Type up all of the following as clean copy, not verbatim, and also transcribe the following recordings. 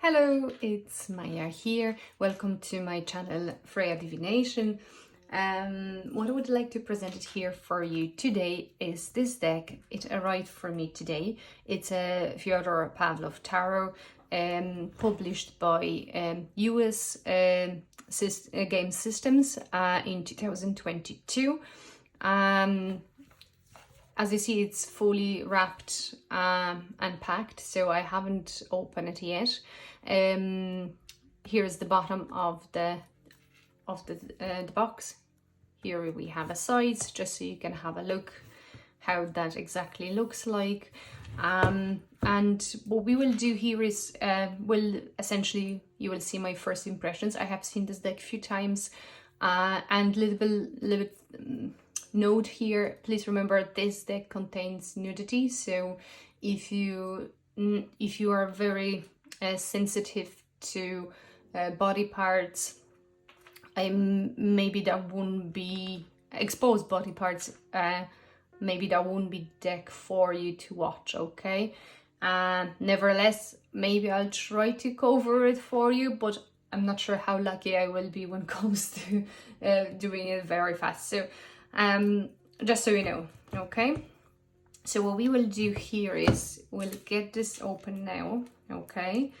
Hello, it's Maya here. Welcome to my channel Freya Divination. What I would like to present it here for you today is this deck. It arrived for me today. It's a Fyodor Pavlov tarot, published by US Game Systems in 2022. As you see, it's fully wrapped and packed, so I haven't opened it yet. Here's the bottom of the box. Here we have a size, just so you can have a look how that exactly looks like. And what we will do here is, you will see my first impressions. I have seen this deck a few times, and little bit note here, please remember this deck contains nudity, so if you are very sensitive to body parts, maybe that wouldn't be exposed body parts, maybe that wouldn't be deck for you to watch, okay? Nevertheless, maybe I'll try to cover it for you, but I'm not sure how lucky I will be when it comes to doing it very fast. So just so you know, okay? So what we will do here is we'll get this open now, okay?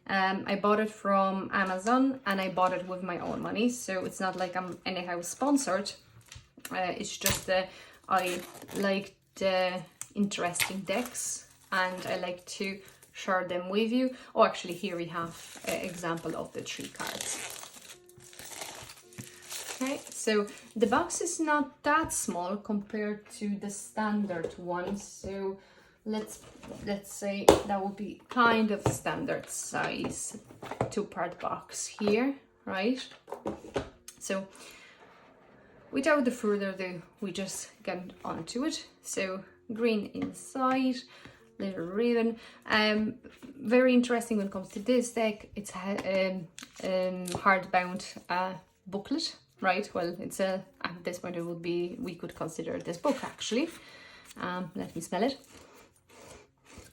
I bought it from Amazon and I bought it with my own money, so it's not like I'm anyhow sponsored. It's just that I like the interesting decks and I like to share them with you. Oh, actually here we have an example of the 3 cards. Okay, so the box is not that small compared to the standard one, so let's say that would be kind of standard size 2-part box here, right? So without the further ado, we just get onto it. So green inside, little ribbon. Very interesting when it comes to this deck. It's a hardbound booklet. Right, well, it's at this point it would be, we could consider this book actually. Let me smell it.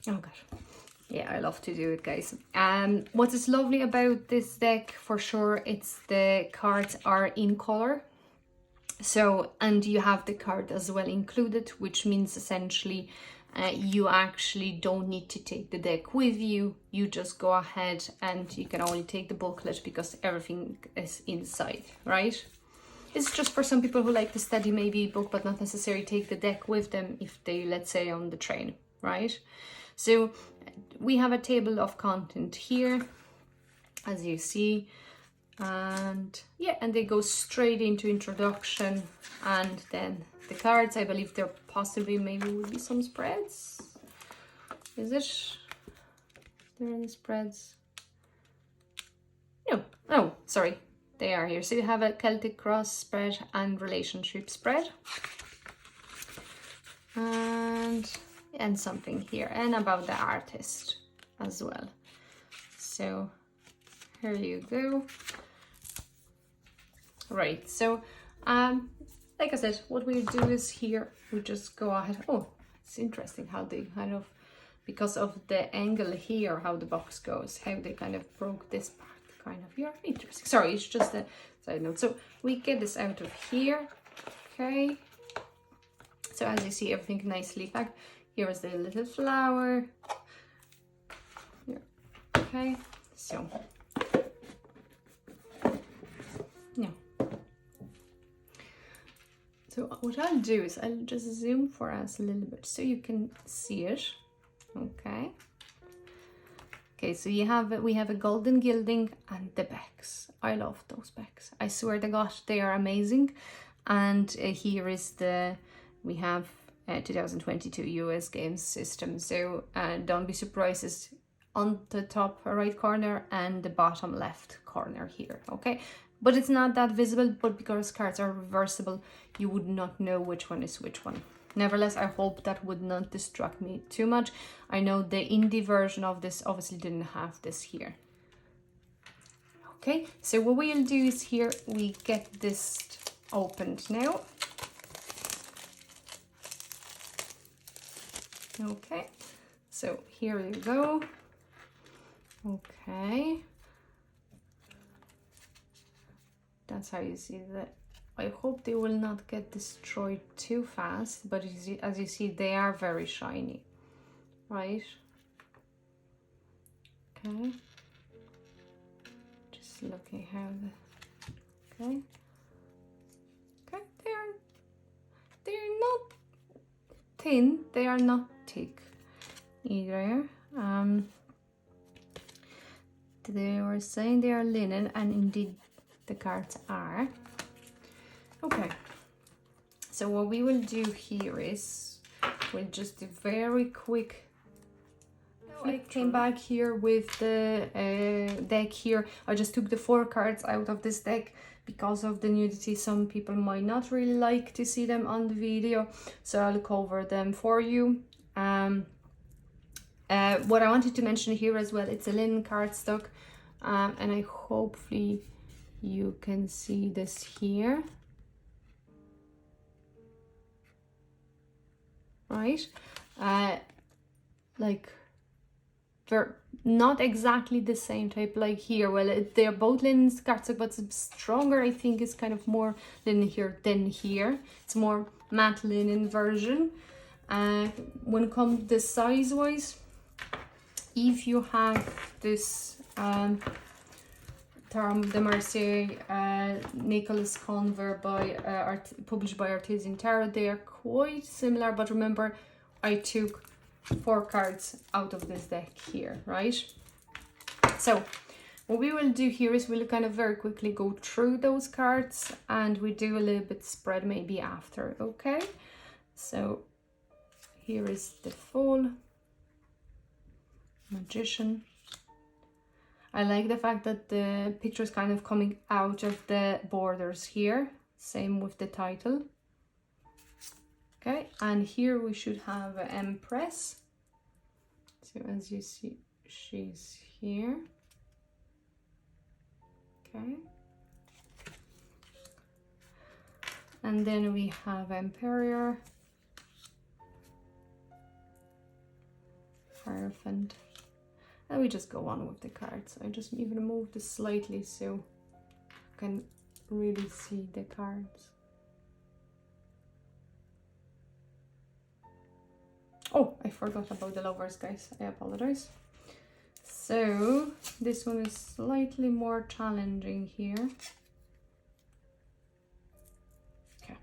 Oh god, yeah, I love to do it, guys. What is lovely about this deck, for sure, it's the cards are in color. So, and you have the card as well included, which means essentially you actually don't need to take the deck with you. You just go ahead and you can only take the booklet because everything is inside, right? It's just for some people who like to study maybe book but not necessarily take the deck with them if they, let's say, on the train, right? So we have a table of content here, as you see, and yeah, and they go straight into introduction, and then the cards, I believe there possibly maybe would be some spreads. Is it? There are any spreads? No, oh, sorry. They are here. So you have a Celtic cross spread and relationship spread. And something here. And about the artist as well. So here you go. Right. So like I said, what we do is here we just go ahead. Oh, it's interesting how they kind of, because of the angle here, how the box goes, how they kind of broke this part. Kind of, yeah, interesting. Sorry, it's just a side note. So we get this out of here, okay? So as you see, everything nicely packed. Here is the little flower. Here, okay. So yeah. So what I'll do is I'll just zoom for us a little bit so you can see it, okay? Okay, so we have a golden gilding and the backs. I love those backs. I swear to God, they are amazing. And here is we have 2022 US Games System. So don't be surprised, it's on the top right corner and the bottom left corner here, okay? But it's not that visible, but because cards are reversible, you would not know which one is which one. Nevertheless, I hope that would not distract me too much. I know the indie version of this obviously didn't have this here. Okay, so what we'll do is here we get this opened now. Okay, so here you go. Okay. That's how you see that. I hope they will not get destroyed too fast, but as you see, they are very shiny, right? Okay. Just looking how the, okay. Okay, they're not thin, they are not thick either. They were saying they are linen, and indeed the cards are. Okay, so what we will do here is we'll just do very quick. I came back here with the deck here. I just took the 4 cards out of this deck because of the nudity. Some people might not really like to see them on the video, so I'll cover them for you. What I wanted to mention here as well, it's a linen cardstock, and I hopefully you can see this here, right? Like they're not exactly the same type like here. Well, they're both linen cardstock, but it's stronger. I think it's kind of more linen here than here. It's more matte linen version. When it comes to size wise, if you have this Terme de Mercier Nicholas Conver by published by Artisan Tarot, they are quite similar, but remember I took 4 cards out of this deck here, right? So what we will do here is we'll kind of very quickly go through those cards, and we do a little bit spread maybe after. Okay, so here is the Fool, Magician. I like the fact that the picture is kind of coming out of the borders here. Same with the title. Okay, and here we should have an Empress. So as you see, she's here. Okay. And then we have Emperor, Hierophant. And we just go on with the cards. I just even move this slightly so you can really see the cards. Oh, I forgot about the Lovers, guys. I apologize. So this one is slightly more challenging here. Okay,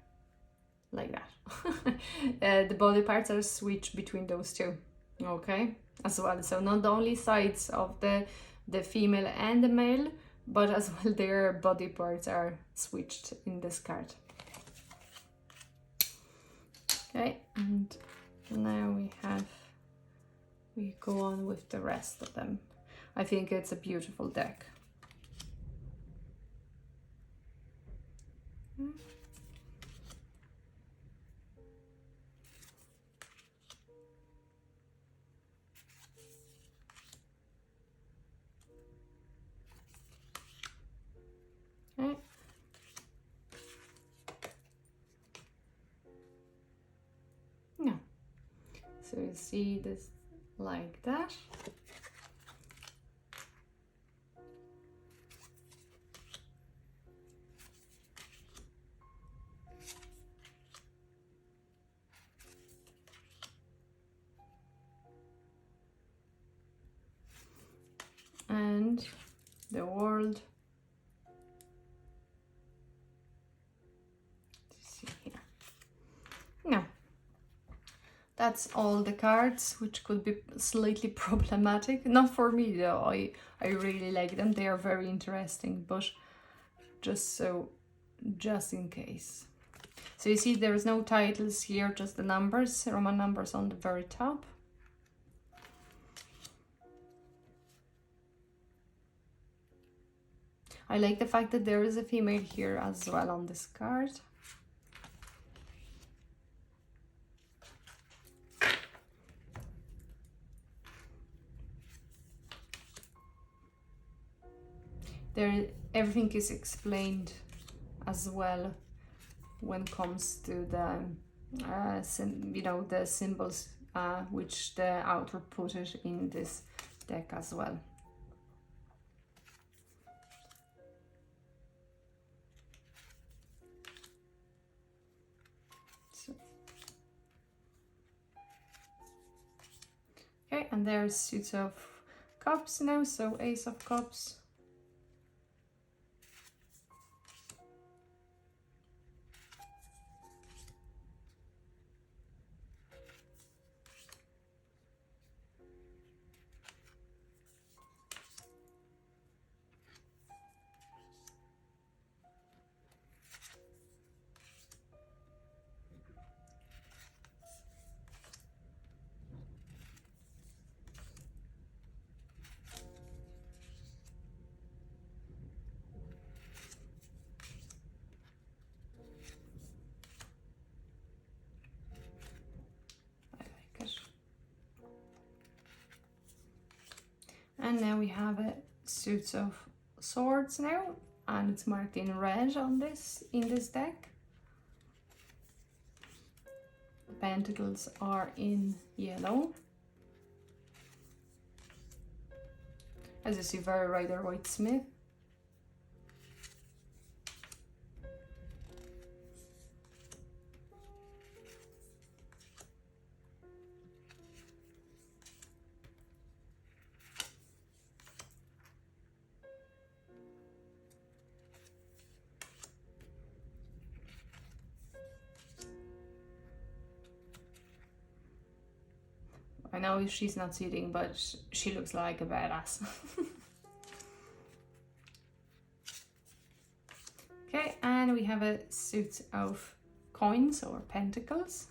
like that. The body parts are switched between those two. Okay, as well. So not only sides of the female and the male, but as well their body parts are switched in this card. Okay, and now we go on with the rest of them. I think it's a beautiful deck. Okay. No. So you see this like that. And the World. See here. No. That's all the cards, which could be slightly problematic. Not for me though, I really like them. They are very interesting, but just in case. So you see there's no titles here, just the numbers, Roman numbers on the very top. I like the fact that there is a female here as well on this card. There, everything is explained as well when it comes to the the symbols which the author put it in this deck as well. Okay, and there's suits of cups now, so Ace of Cups. And now we have a suits of swords now, and it's marked in red on this in this deck. Pentacles are in yellow. As you see, very Rider-Waite Smith. I know she's not sitting, but she looks like a badass. Okay, and we have a suit of coins or pentacles.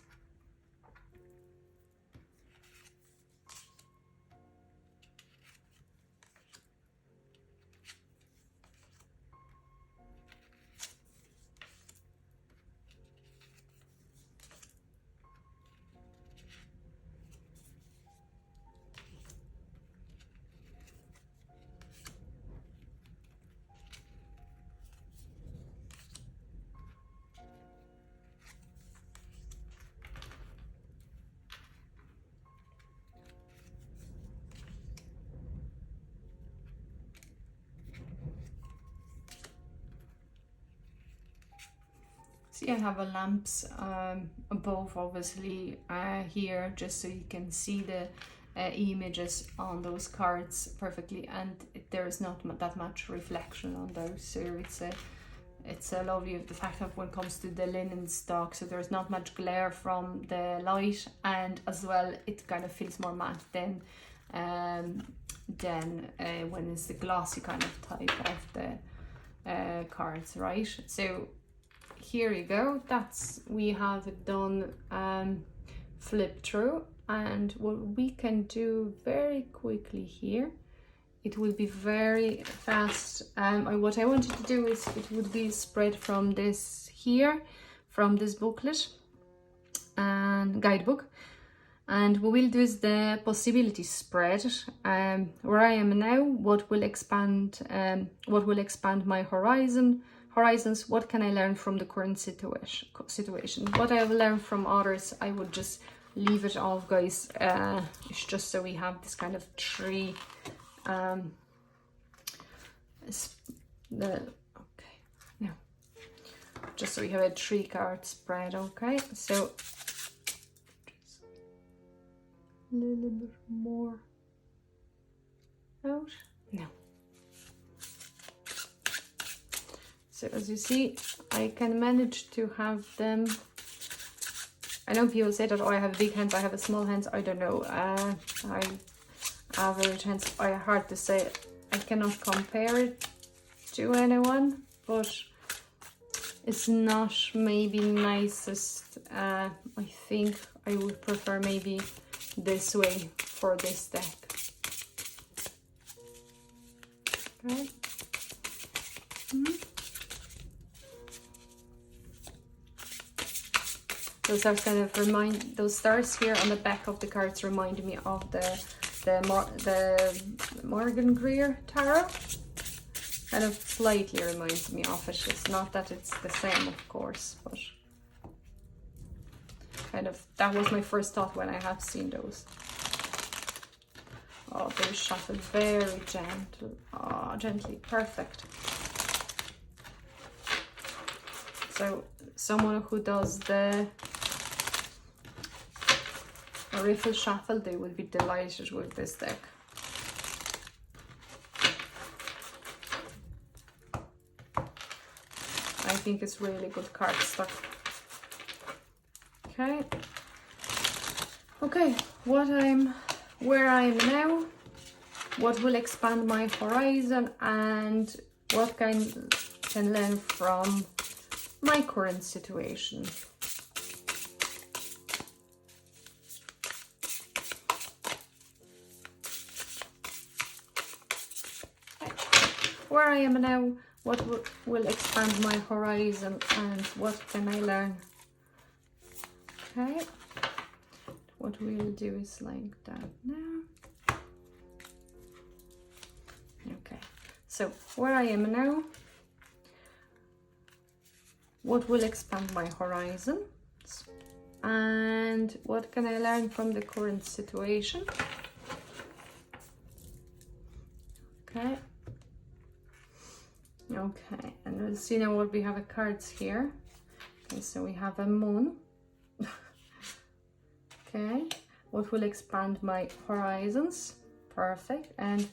See, I have a lamps above, obviously, here, just so you can see the images on those cards perfectly, and there is not that much reflection on those, so it's a lovely, the fact of when it comes to the linen stock, so there's not much glare from the light, and as well it kind of feels more matte than when it's the glossy kind of type of the cards, right? So here you go, we have it done flip through, and what we can do very quickly here, it will be very fast. What I wanted to do is it would be spread from this here, from this booklet and guidebook, and what we'll do is the possibility spread, where I am now, what will expand my horizons, what can I learn from the current situation. What I have learned from others, I would just leave it off, guys. It's just so we have this kind of tree, just so we have a 3-card spread. Okay, so just a little bit more out now. So as you see, I can manage to have them. I know people say that, oh, I have big hands, I have a small hands. I don't know. I average hands. Hard to say. I cannot compare it to anyone, but it's not maybe nicest. I think I would prefer maybe this way for this deck. Okay. Those are kind of those stars here on the back of the cards remind me of the Morgan Greer tarot. Kind of slightly reminds me of it. It's not that it's the same, of course, but kind of that was my first thought when I have seen those. Oh, they shuffle very gentle. Oh, gently, perfect. So someone who does the or riffle shuffle, they will be delighted with this deck. I think it's really good cardstock. Okay. Okay, where I am now, what will expand my horizon, and what can learn from my current situation. Where I am now, what will expand my horizon, and what can I learn? Okay, what we'll do is like that now. Okay, so where I am now, what will expand my horizon, and what can I learn from the current situation? Okay. Okay, and we'll see now what we have at cards here. Okay, so we have a moon. Okay, what will expand my horizons? Perfect. And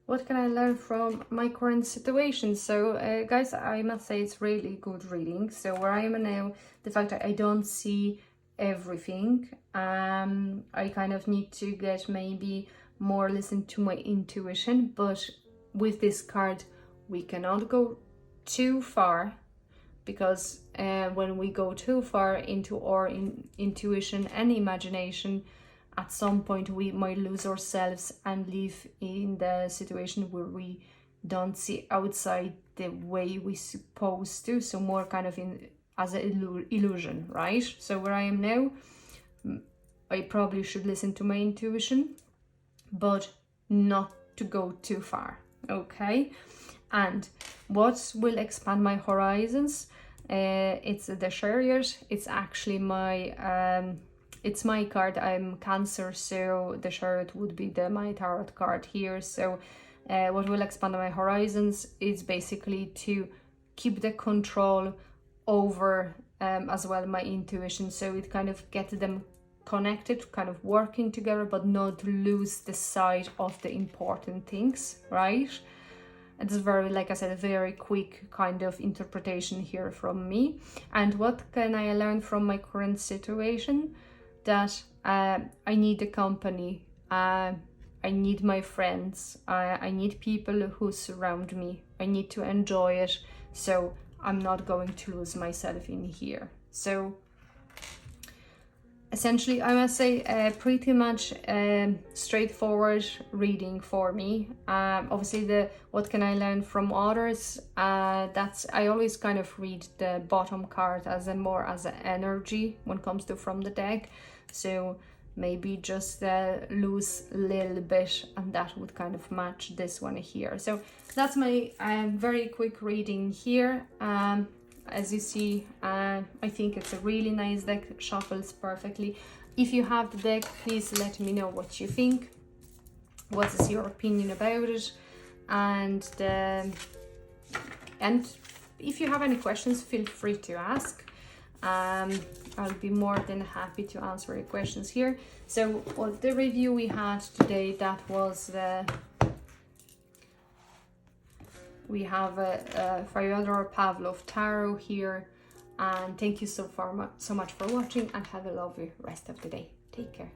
what can I learn from my current situation? So guys, I must say it's really good reading. So where I am now, the fact that I don't see everything, I kind of need to get maybe more listen to my intuition, but with this card we cannot go too far, because when we go too far into our intuition and imagination, at some point we might lose ourselves and live in the situation where we don't see outside the way we supposed to, so more kind of as an illusion, right? So where I am now, I probably should listen to my intuition, but not to go too far. Okay, and what will expand my horizons? It's the Chariot. It's actually my it's my card. I'm Cancer, so the Chariot would be my tarot card here. So what will expand my horizons is basically to keep the control over as well my intuition, so it kind of gets them connected, kind of working together, but not lose the sight of the important things, right? It's very, like I said, a very quick kind of interpretation here from me. And what can I learn from my current situation? That I need a company, I need my friends, I need people who surround me, I need to enjoy it, so I'm not going to lose myself in here. So essentially, I must say, pretty much straightforward reading for me. Obviously, what can I learn from others? That's, I always kind of read the bottom card as more as an energy when it comes to from the deck. So maybe just lose a little bit, and that would kind of match this one here. So that's my very quick reading here. As you see, I think it's a really nice deck, shuffles perfectly. If you have the deck, please let me know what you think. What is your opinion about it? And if you have any questions, feel free to ask. I'll be more than happy to answer your questions here. So the review we had today, that was we have a Fyodor Pavlov tarot here, and thank you so much for watching, and have a lovely rest of the day. Take care.